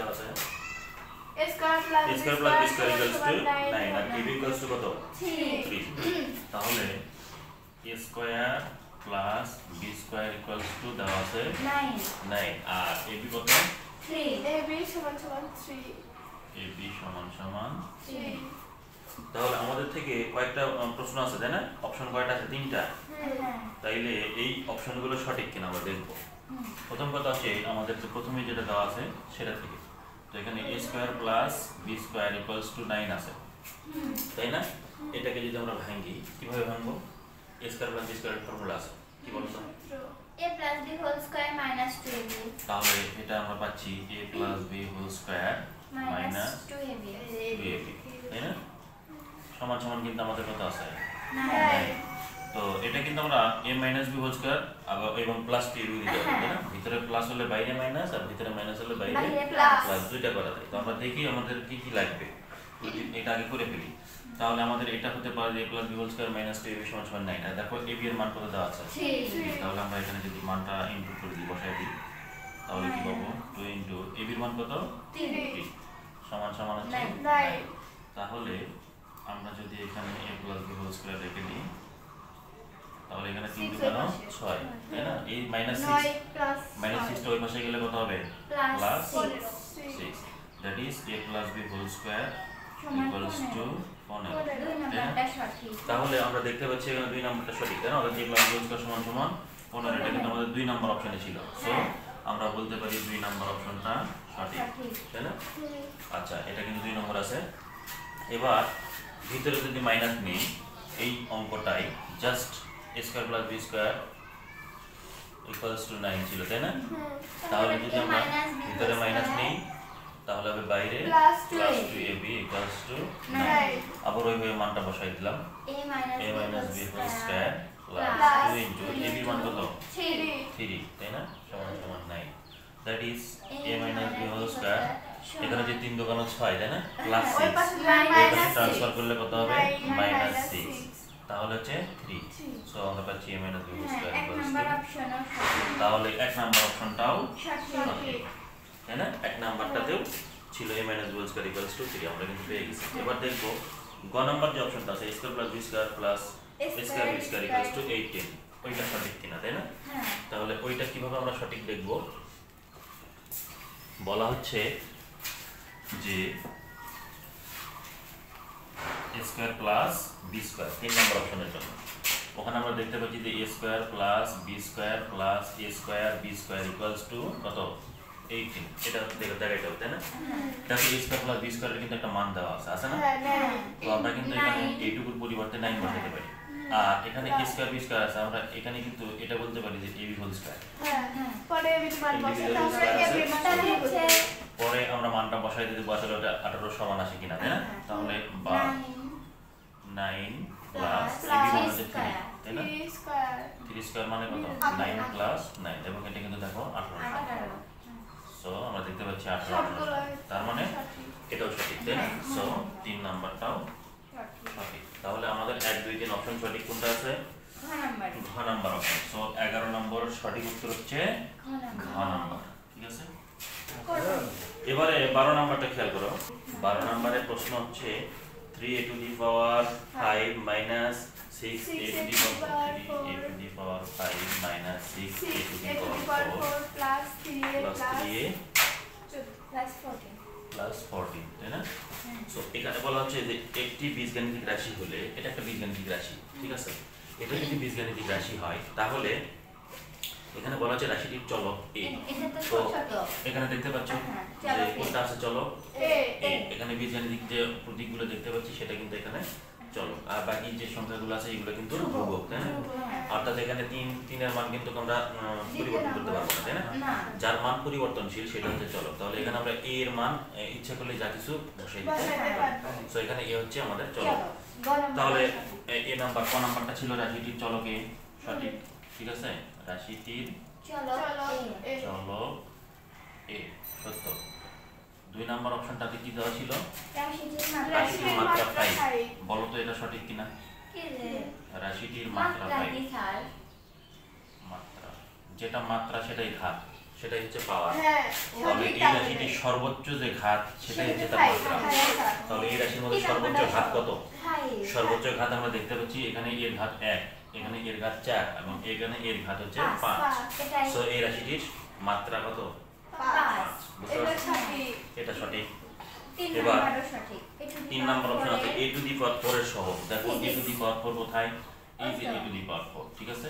দেওয়া আছে a square plus b square equals to 9 R ab equals to কত 3 তাহলে a square plus b square equals to দেওয়া আছে 9 আর ab কত 3 ab সমান সমান 3 ab সমান সমান 3 তাহলে আমাদের থেকে কয়েকটা প্রশ্ন আছে তাই না অপশন কয়টা আছে তিনটা তাইলে এই অপশনগুলো সঠিক কিনা আমরা দেখব প্রথম কথা আছে আমাদের তো প্রথমে যেটা দেওয়া আছে সেটা থেকে তো এখানে a square plus b square equals to 9 আছে তাই না এটাকে যদি আমরা ভাঙি কিভাবে ভাঙবো a square plus b square এর ফর্মুলা আছে কি বলতো a plus b whole square minus 2ab তাহলে এটা আমরা পাচ্ছি a plus b whole square minus 2ab তাই না সমান সমান কিন্তু আমাদের কত আছে 9 তো এটা কিন্তু আমরা a minus b whole square এবং প্লাস টি রুই দিতে পারি না ভিতরে প্লাস হলে বাইরে মাইনাস আর ভিতরে মাইনাস হলে বাইরে প্লাস দুইটা করা যায় তো আমরা দেখি আমাদের কি কি লাগবে এটা আগে করে ফেলি তাহলে আমাদের এটা হতে পারে a plus b whole square minus 2ab সমান সমান 9 আর দেখো ab এর মান কত দেওয়া আছে 3 তাহলে আমরা এখানে যদি মানটা ইনপুট করে দিই বসাই দিই তাহলে কি পাবো 2 ইনটু ab এর মান কত 3 সমান সমান হচ্ছে 9 তাহলে আমরা যদি এখানে a plus b whole square রেখে দিই তাহলে এখানে 3 দুগুণ 6 তাই না এই -6 টা ওই পাশে গেলে কত হবে plus 6 that is a plus b whole square equals to 15 তাহলে আমরা দেখতে পাচ্ছি এখানে দুই নাম্বারটা সঠিক তাই না অর্থাৎ a plus b whole square সমান সমান 15 এটা কিন্তু আমাদের দুই নাম্বার অপশনে ছিল সো আমরা বলতে পারি দুই নাম্বার অপশনটা সঠিক তাই না আচ্ছা এটা কিন্তু দুই নম্বর আছে এবার ভিতরে যদি মাইনাস নেই এই অঙ্কটাই just a square plus b square equals to 9 ছিল তাই না তাহলে যদি আমরা ভিতরে মাইনাস নেই তাহলে হবে বাইরে প্লাস 2ab equals to 9 আবার ওইভাবে মানটা বসাই দিলাম a minus b whole square plus 2 into ab মান কত 3 তাই না সমান সমান 9 that is a minus b whole square এখানে যে 3 দুগুণ 6 তাই না প্লাস 6 এই পাশে ট্রান্সফার করলে কত হবে -6 তাহলে হচ্ছে 3 সো আমরা পাচ্ছি a minus b whole square equals to তাহলে এক নাম্বার অপশনটাও সঠিক তাই না এক নাম্বারটাতেও ছিল a minus b whole square equals to 3 আমরা কিন্তু পেয়ে গেছি এবার দেখব গ নাম্বার যে অপশনটা আছে a square plus b square plus a square b square equals to 18 ওইটা সঠিক কিনা তাই না তাহলে ওইটা কিভাবে আমরা সঠিক দেখব বলা হচ্ছে যে a square plus b square তিন নম্বর অপশনের জন্য ওখানে আমরা দেখতে পাচ্ছি যে a square plus b square plus a square b square equals to কত 18 এটা দেখাইতে হবে তাই না দেখো a square plus b square এর কিন্তু একটা মান দেওয়া আছে না তো আমরা কিন্তু এখানে এইটুকুর পরিবর্তে 9 বসাতে পারি আর এখানে a square b square আছে আমরা এখানে কিন্তু এটা বলতে পারি যে ab whole square পরে ab এর মান বসাতে হবে ab এর মান হচ্ছে পরে আমরা মানটা বসাই দিতে বসালে ওটা 18 সমান আসে কিনা তাই না তাহলে 9 প্লাস ab মান হচ্ছে 3 তাই না 3 স্কয়ার মানে কত 9 প্লাস 9 এবং এটা কিন্তু দেখো 18 সো আমরা দেখতে পাচ্ছি 18 তার মানে এটাও সঠিক তাই না সো 3 নাম্বারটাও সঠিক তাহলে আমাদের 1 2 3 অপশন সঠিক কোনটা আছে ঘ নাম্বার অপশন সো 11 নম্বর সঠিক উত্তর হচ্ছে ঘ নাম্বার ঠিক আছে এবারে 12 নাম্বারটা খেয়াল করো 12 নম্বরের প্রশ্ন হচ্ছে 3a to the power 5 minus 6a to the power 5 minus 6a to the power 4 plus 3a plus 14 তাই না সো এখানে বলা হচ্ছে যে একটি বীজগাণিতিক রাশি হলে এটা একটা বীজগাণিতিক রাশি ঠিক আছে এটা যদি বীজগাণিতিক রাশি হয় তাহলে এখানে বলা হচ্ছে রাশিটির চলক a তো এখানে দেখতে পাচ্ছ যে কোনটা আছে চলক a এখানে বীজগাণিতিক যে প্রতীকগুলো দেখতে পাচ্ছি সেটা কিন্তু এখানে চলক আর বাকি যে সংখ্যাগুলো আছে এগুলো কিন্তু ধ্রুবক তাই না অর্থাৎ এখানে 3 এর মান কিন্তু আমরা পরিবর্তন করতে পারবো না তাই না যার মান পরিবর্তনশীল সেটা হচ্ছে চলক তাহলে এখানে আমরা a এর মান ইচ্ছা করলে যা কিছু বসাই দিতে পারি সো এখানে a হচ্ছে আমাদের চলক তাহলে a নাম্বার কোন নাম্বারটা ছিল রাশিটির চলক a সঠিক ঠিক আছে রাশিটির চলক a সত্য 2 নাম্বার অপশনটাতে কি দেওয়া ছিল রাশিটির মাত্রা 5 বলো তো এটা সঠিক কিনা কি রে রাশিটির মাত্রা 5 মাত্রা যেটা মাত্রা সেটাই ঘাত সেটাই হচ্ছে পাওয়ার। হ্যাঁ তাহলে এই রাশিটির সর্বোচ্চ যে ঘাত সেটাই হচ্ছে তার মাত্রা। তাহলে এই রাশির মধ্যে সর্বোচ্চ ঘাত কত? সর্বোচ্চ ঘাত আমরা দেখতে পাচ্ছি এখানে এর ঘাত 1, এখানে এর ঘাত 4 এবং এখানে এর ঘাত হচ্ছে 5। সো এই রাশিটির মাত্রা কত? 5। এটা সঠিক। এটা সঠিক। 3 এবার নাম্বারও সঠিক। 3 নম্বর অপশন আছে a টু দি পাওয়ার 4 এর সহগ। দেখো a টু দি পাওয়ার 4 কোথায়? এই যে a টু দি পাওয়ার 4, ঠিক আছে?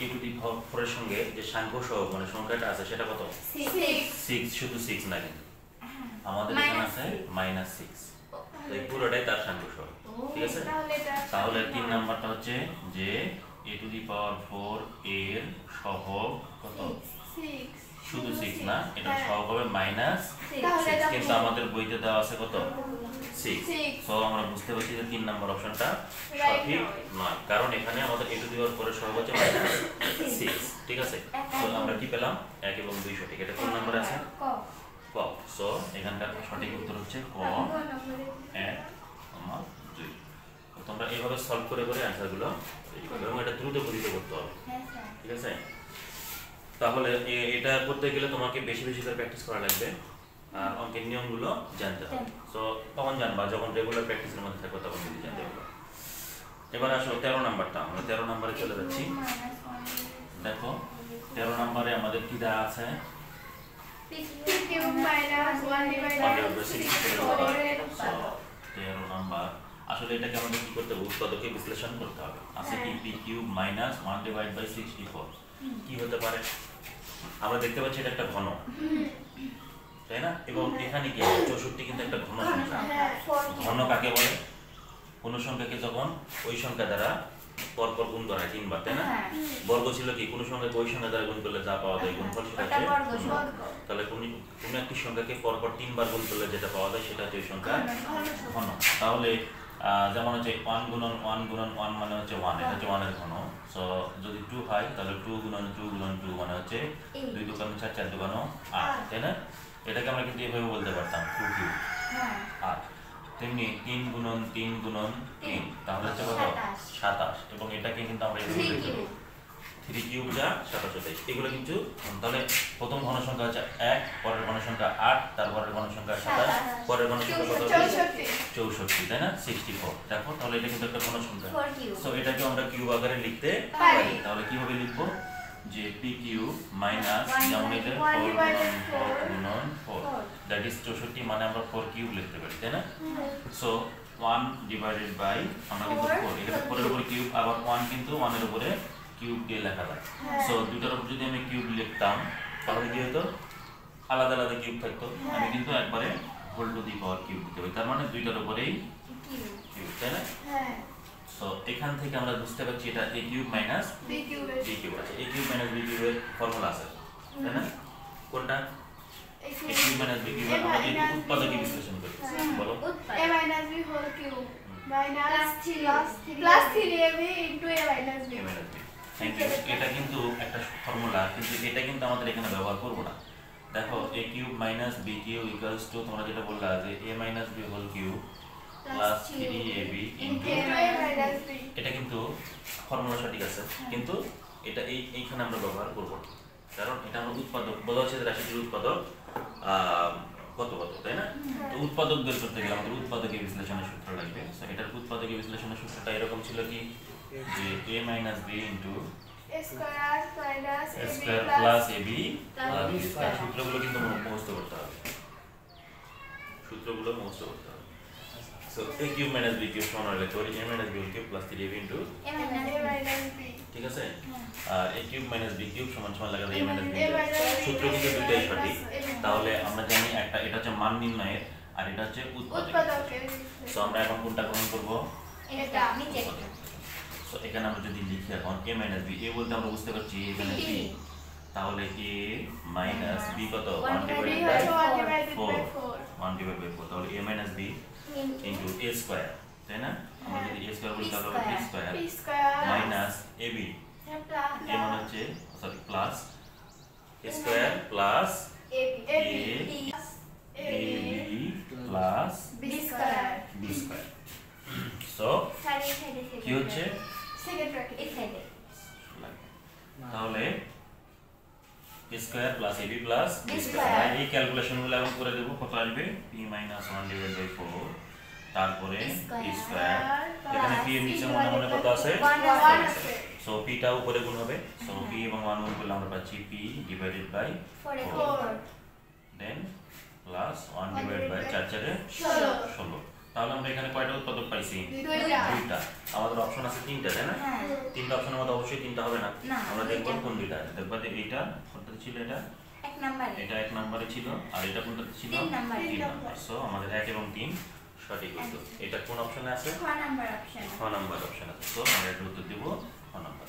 a টু দি পাওয়ার 4 এর সঙ্গে যে সাংখ্য সহগ মানে সংখ্যাটা আছে সেটা কত? 6। শুধু 6 না কিন্তু আমাদের এখানে আছে -6। তো এই পুরোটাই তার সাংখ্য সহগ, ঠিক আছে? তাহলে 3 নাম্বারটা হচ্ছে যে a টু দি পাওয়ার 4 এর সহগ কত? 6 শুধু 6 না, এটা সহগ হবে -6, কিন্তু আমাদের বইতে দেওয়া আছে কত? 6। সো আমরা বুঝতে পারছি যে 3 নম্বর অপশনটা সঠিক নয়, কারণ এখানে আমাদের a টু দি পাওয়ার 4 এর সহগ হচ্ছে -6, ঠিক আছে? সো আমরা কি পেলাম? 1 এবং 2 সঠিক। এটা কোন নম্বরে আছে? ক। সো এখানকার সঠিক উত্তর হচ্ছে ক, 1, 2। তোমরা এইভাবে সলভ করে করে অ্যানসারগুলো এবং এটা দ্রুত গতিতে করতে হবে, ঠিক আছে? তাহলে এটা করতে গেলে তোমাকে বেশি বেশি করে প্র্যাকটিস করা লাগবে আর অঙ্কের নিয়মগুলো জানতে হবে। সো তখন জানবা যখন রেগুলার প্র্যাকটিসের মধ্যে থাকবে তখন যদি জানতে পারবে। এবার আসো 13 নাম্বারটা, আমরা 13 নম্বরে চলে যাচ্ছি। দেখো 13 নম্বরে আমাদের কি দেওয়া আছে? p³ - 13 নাম্বার আসলে এটাকে আমাদের কি করতে হবে? উৎপাদকে বিশ্লেষণ করতে হবে। আছে কি p³ - 1/64 কি হতে পারে? আমরা দেখতে পাচ্ছি এটা একটা ঘন, তাই না? এবং এখানে কি 64 কিন্তু একটা ঘন সংখ্যা। ঘন কাকে বলে? কোন সংখ্যাকে যখন ওই সংখ্যা দ্বারা পরপর গুণ করা হয় 3 বার, তাই না? বর্গ ছিল কি কোন সংখ্যাকে ওই সংখ্যা দ্বারা গুণ করলে যা পাওয়া যায় গুণফল সেটা হচ্ছে বর্গ। তাহলে কোন একটি সংখ্যাকে পরপর 3 বার গুণ করলে যেটা পাওয়া যায় সেটা হচ্ছে ওই সংখ্যা ঘন। তাহলে যেমন হচ্ছে 1 গুণন 1 গুণন 1 মানে হচ্ছে 1, এটা হচ্ছে 1 এর ঘন। সো যদি 2 হয় তাহলে 2 গুণন 2 গুণন 2 মানে হচ্ছে 2 2 4 4 2 8, তাই না? এটাকে আমরা কিন্তু এভাবে বলতে পারতাম 2³ 8। তেমনি 3 গুণন 3 গুণন 3 তাহলে হচ্ছে কত? 27। এবং এটাকে কিন্তু আমরা এভাবে লিখতে পারি 3³ যা 27। এগুলো কিন্তু তাহলে প্রথম ঘন সংখ্যা হচ্ছে 1, পরের ঘন সংখ্যা 8, তারপরের ঘন সংখ্যা 27, পরের ঘন সংখ্যা কত? 64, তাই না? 64। দেখো তাহলে এটা কিন্তু একটা ঘন সংখ্যা। সো এটাকে আমরা কিউব আকারে লিখতে পারি। তাহলে কিভাবে লিখবো? যে p³ - যেমন এটা 4 গুণন 4 দ্যাট ইজ 64 মানে আমরা 4³ লিখতে পারি, তাই না? সো 1 ডিভাইডেড বাই আমরা কিন্তু 4, এটা 4 এর উপরে কিউব, আবার 1 কিন্তু 1 এর উপরে কিউব দিয়ে লেখা যায়। সো দুইটার উপর যদি আমি কিউব লিখতাম তাহলে কি হতো? আলাদা আলাদা কিউব থাকতো। আমি কিন্তু একবারে whole to the power cube দিতে পারি, তার মানে দুইটার উপরেই কিউব, তাই না? সো এখান থেকে আমরা বুঝতে পারছি এটা a³ - b³ আছে। a³ - b³ এর ফর্মুলা আছে, তাই না? কোনটা? a³ - b³ আমরা এই উৎপাদকে বিশ্লেষণ করি। বলো a - b whole cube plus 3ab into a - b। Thank you. এটা কিন্তু একটা ফর্মুলা, কিন্তু এটা কিন্তু আমাদের এখানে ব্যবহার করব না। দেখো a³ - b³ ইকুয়ালস টু তোমরা যেটা বললা যে a - b whole cube plus 3ab into এটা কিন্তু ফর্মুলা সঠিক আছে, কিন্তু এটা এইখানে আমরা ব্যবহার করব না, কারণ এটা আমরা উৎপাদক বলা হচ্ছে রাশিটির উৎপাদক কত কত, তাই না? তো উৎপাদক বের করতে গেলে আমাদের উৎপাদকে বিশ্লেষণের সূত্র লাগবে। সো এটার উৎপাদকে বিশ্লেষণের সূত্রটা এরকম ছিল কি যে a - b into a square minus a ab square plus plus ab plus b square. সূত্রগুলো কিন্তু মুখস্থ করতে হবে, সূত্রগুলো মুখস্থ করতে হবে। সো a³ - b³ সমান হলে তো a - b whole cube plus 3ab into a minus b। ঠিক আছে? আর a³ - b³ সমান সমান লাগালে a - b। সূত্র কিন্তু দুটোই সঠিক। তাহলে আমরা জানি একটা এটা হচ্ছে মান নির্ণয়ের আর এটা হচ্ছে উৎপাদকের। সো আমরা এখন কোনটা গ্রহণ করব? এটা আমি চেক সো এখানে আমরা যদি লিখি এখন a - b, a বলতে আমরা বুঝতে পারছি এখানে b, তাহলে a - b কত? 1 ডিভাইডেড বাই 4, 1 ডিভাইডেড বাই 4, তাহলে a - b into a square, তাই না? আমরা যদি a স্কয়ার বলি তাহলে b square minus ab, a মানে হচ্ছে sorry plus a square plus ab plus b square b square. So কি হচ্ছে? সেকেন্ড ব্র্যাকেট তাহলে square plus ab plus b square এই ক্যালকুলেশনগুলো এখন করে দেব কত আসবে p - 1/4 তারপরে স্কয়ার এখানে p এর নিচে মনে মনে কত আছে 1 আছে সো p টা উপরে গুণ হবে সো p এবং 1 গুণ করলে আমরা পাচ্ছি p divided by 4 then plus 1 divided by 4 4 16 তাহলে আমরা এখানে কয়টা উৎপাদক পাইছি দুইটা আমাদের অপশন আছে তিনটা তাই না হ্যাঁ তিনটা অপশনের মধ্যে অবশ্যই তিনটা হবে না না, আমরা দেখব দুইটা। কোন দুইটা আছে দেখবা যে এইটা কোনটা ছিল এটা এক নম্বরে এটা এক নম্বরে ছিল আর এটা কোনটা ছিল তিন নম্বরে। তিন নম্বর সো আমাদের 1 এবং 3 সঠিক উত্তর এটা কোন অপশনে আছে 6 নাম্বার অপশন 6 নাম্বার অপশন আছে সো আমরা এটা উত্তর দেব 6 নাম্বার